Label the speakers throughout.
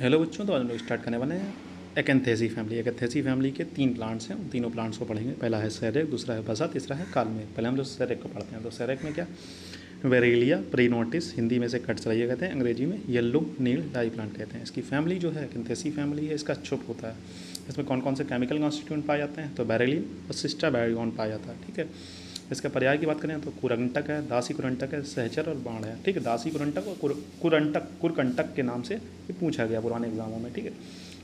Speaker 1: Hello बच्चों, तो आज हम लोग स्टार्ट करने वाले हैं एकेंथेसी फैमिली। एकेंथेसी फैमिली के 3 प्लांट्स हैं, उन तीनों प्लांट्स को पढ़ेंगे। पहला है सेरेक, दूसरा है बसा, तीसरा है कालमेघ। पहले हम लोग सेरेक को पढ़ते हैं। तो सेरेक में क्या, वेरेलिया प्रीनोटिस, हिंदी में से कटसरैया कहते हैं, अंग्रेजी में येलो नील डाई प्लांट कहते हैं। इसकी फैमिली जो है एकेंथेसी फैमिली है, इसका छुप होता है। इसमें कौन कौन से केमिकल कॉन्स्टिट्यूएंट पाए जाते हैं, तो बेरेलिन और सिस्टा बैरिगॉन पाया जाता है। ठीक है, इसका पर्याय की बात करें तो कुरंटक है, दासी कुरंटक है, सहचर और बाण है। ठीक है, दासी कुरंटक और कुरकंटक के नाम से ये पूछा गया पुराने एग्जामों में। ठीक है,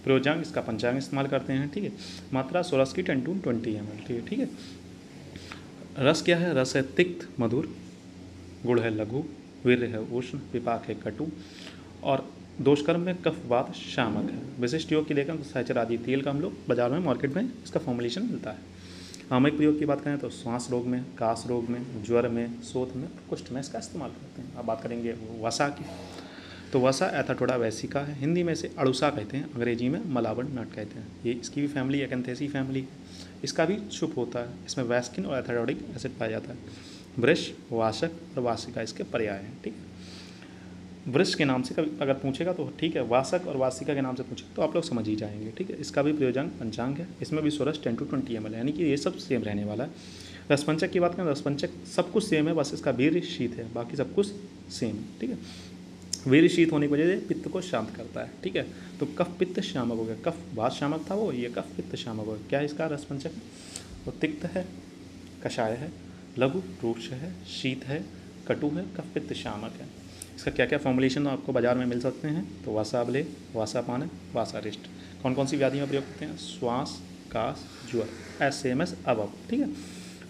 Speaker 1: प्रयोजांग इसका पंचांग इस्तेमाल करते हैं। ठीक है, मात्रा सोरस की 10 to 20 ml। ठीक है, रस क्या है, रस है तिक्त मधुर, गुड़ है लघु, वीर्य है उष्ण, विपाक है कटु और दोषकर्म में कफ वात शामक है। विशिष्ट योग की देखा तो सहचर आदि तेल का हम लोग बाजार में मार्केट में इसका फॉर्मुलेशन मिलता है। आमयिक प्रयोग की बात करें तो श्वास रोग में, कास रोग में, ज्वर में, शोथ में, कुष्ठ में इसका इस्तेमाल करते हैं। अब बात करेंगे वसा की, तो वसा एथाटोडा वैसिका है, हिंदी में से अड़ुसा कहते हैं, अंग्रेजी में मलावन नट कहते हैं। ये इसकी भी फैमिली एकेंथेसी फैमिली है। इसका भी छुप होता है, इसमें वैस्किन और एथाडोडिक एसिड पाया जाता है। वृष, वाशक और वासिका इसके पर्याय हैं। ठीक है, वृष के नाम से कभी अगर पूछेगा तो ठीक है, वासक और वासिका के नाम से पूछेगा तो आप लोग समझ ही जाएंगे। ठीक है, इसका भी प्रयोजन पंचांग है, इसमें भी सोरस 10 to 20 ml है, यानी कि ये सब सेम रहने वाला है। रसपंचक की बात करें, रसपंचक सब कुछ सेम है, बस इसका वीर्य शीत है, बाकी सब कुछ सेम है। ठीक है, वीर्य शीत होने की वजह से पित्त को शांत करता है। ठीक है, तो कफ पित्त शामक हो गया, कफ वात शामक था वो, ये कफ पित्त शामक हो गया। क्या है इसका रसपंचक, वो तिक्त है, कषाय है, लघु रूक्ष है, शीत है, कटु है, कफ पित्त शामक है। इसका क्या क्या फॉर्मुलेशन आपको बाजार में मिल सकते हैं, तो वासाबले, वासापान, वासारिष्ट। कौन कौन सी व्याधि में प्रयोग करते हैं, श्वास, कास, ज्वर, एस अब। ठीक है,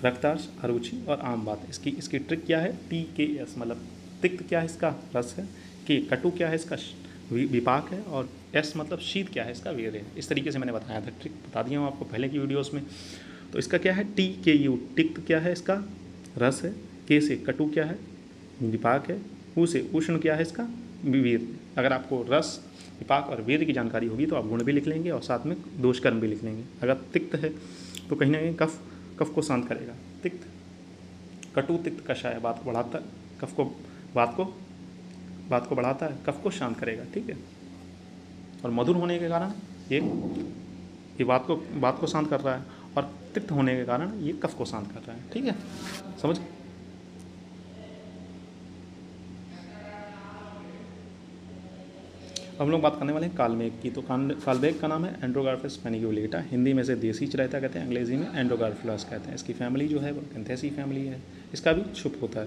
Speaker 1: रक्ताश, अरुचि और आम बात। इसकी ट्रिक क्या है, TKS मतलब तिक्त क्या है इसका, रस है, के कटु क्या है इसका विपाक है, और एस मतलब शीत क्या है इसका वीर्य है। इस तरीके से मैंने बताया था, ट्रिक बता दिया हूँ आपको पहले की वीडियोस में। तो इसका क्या है, TKU तिक्त क्या है इसका, रस है, के से कटु क्या है, विपाक है, ऊ से उष्ण क्या है इसका वीर। अगर आपको रस, विपाक और वीर की जानकारी होगी तो आप गुण भी लिख लेंगे और साथ में दोषकर्म भी लिख लेंगे। अगर तिक्त है तो कहीं ना कहीं कफ को शांत करेगा। तिक्त, कटु तिक्त कषाय बात को बढ़ाता है, कफ को बात को बढ़ाता है, कफ को शांत करेगा। ठीक है, और मधुर होने के कारण ये बात को शांत कर रहा है, और तिक्त होने के कारण ये कफ को शांत कर रहा है। ठीक है, समझ। हम लोग बात करने वाले हैं कालमेघ की। तो कालमेघ का नाम है एंड्रोगार्फिस पैनिक्यूलेटा, हिंदी में से देसी चिरायता कहते हैं, अंग्रेजी में एंड्रोगार्फिलस कहते हैं। इसकी फैमिली जो है वो एकेंथेसी फैमिली है। इसका भी छुप होता है।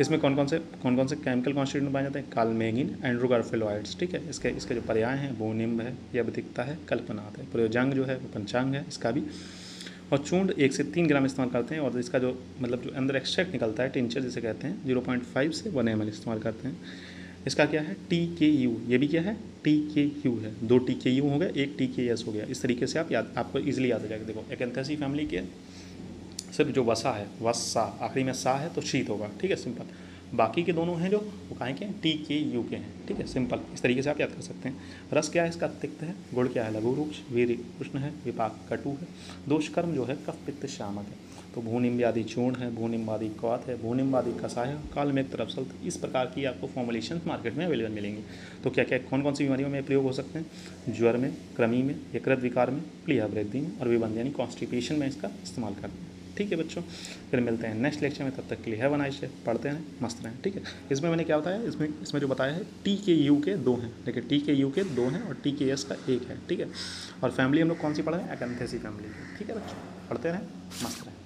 Speaker 1: इसमें कौन कौन से केमिकल कॉन्स्टिट्यूएंट पाए जाते हैं, कालमेघिन, एंड्रोगार्फिलॉइड्स। ठीक है, इसके जो पर्याय हैं वो निम्ब है, यवतिकता है, कल्पनाथ है। प्रयोजांग जो है वो पंचांग है इसका भी। और चूर्ण 1 से 3 ग्राम इस्तेमाल करते हैं, और इसका जो मतलब जो अंदर एक्सट्रैक्ट निकलता है, टिंचर जिसे कहते हैं, 0.5 से 1 ml इस्तेमाल करते हैं। इसका क्या है, TKU, ये भी क्या है, TKU है। 2 TKU हो गए, 1 TKS हो गया। इस तरीके से आपको इजीली याद हो जाएगा। देखो एकेंथेसी फैमिली के सिर्फ जो वसा है, वसा आखिरी में सा है तो शीत होगा। ठीक है, सिंपल। बाकी के दोनों हैं जो वो काहे के हैं, TKU के हैं। ठीक है, सिंपल। इस तरीके से आप याद कर सकते हैं। रस क्या है इसका, तिक्त है। गुड़ क्या है, लघु रूक्ष, वीर्य उष्ण है, विपाक कटु है, दोषकर्म जो है कफ पित्त शामक है। तो भूनिम्बादि चूर्ण है, भूनिम्बादि क्वाथ है, भूनिम्बादि कषाय है, कालमेघ तरफसल। तो इस प्रकार की आपको फॉर्मुलेशन मार्केट में अवेलेबल मिलेंगे। तो क्या क्या कौन कौन सी बीमारियों में प्रयोग हो सकते हैं, ज्वर में, कृमि में, यकृत विकार में, प्लीहा वृद्धि में और विबंध यानी कॉन्स्टिपेशन में इसका इस्तेमाल करते हैं। ठीक है बच्चों, फिर मिलते हैं नेक्स्ट लेक्चर में। तब तक के लिए हैव अ नाइस डे, पढ़ते हैं, मस्त रहें। ठीक है, इसमें मैंने क्या बताया, इसमें जो बताया है TKU के 2 हैं। देखिए TKU के 2 हैं और TKS का 1 है। ठीक है, और फैमिली हम लोग कौन सी पढ़ रहे हैं, एकेंथेसी फैमिली। ठीक है बच्चों, पढ़ते रहें, मस्त रहें।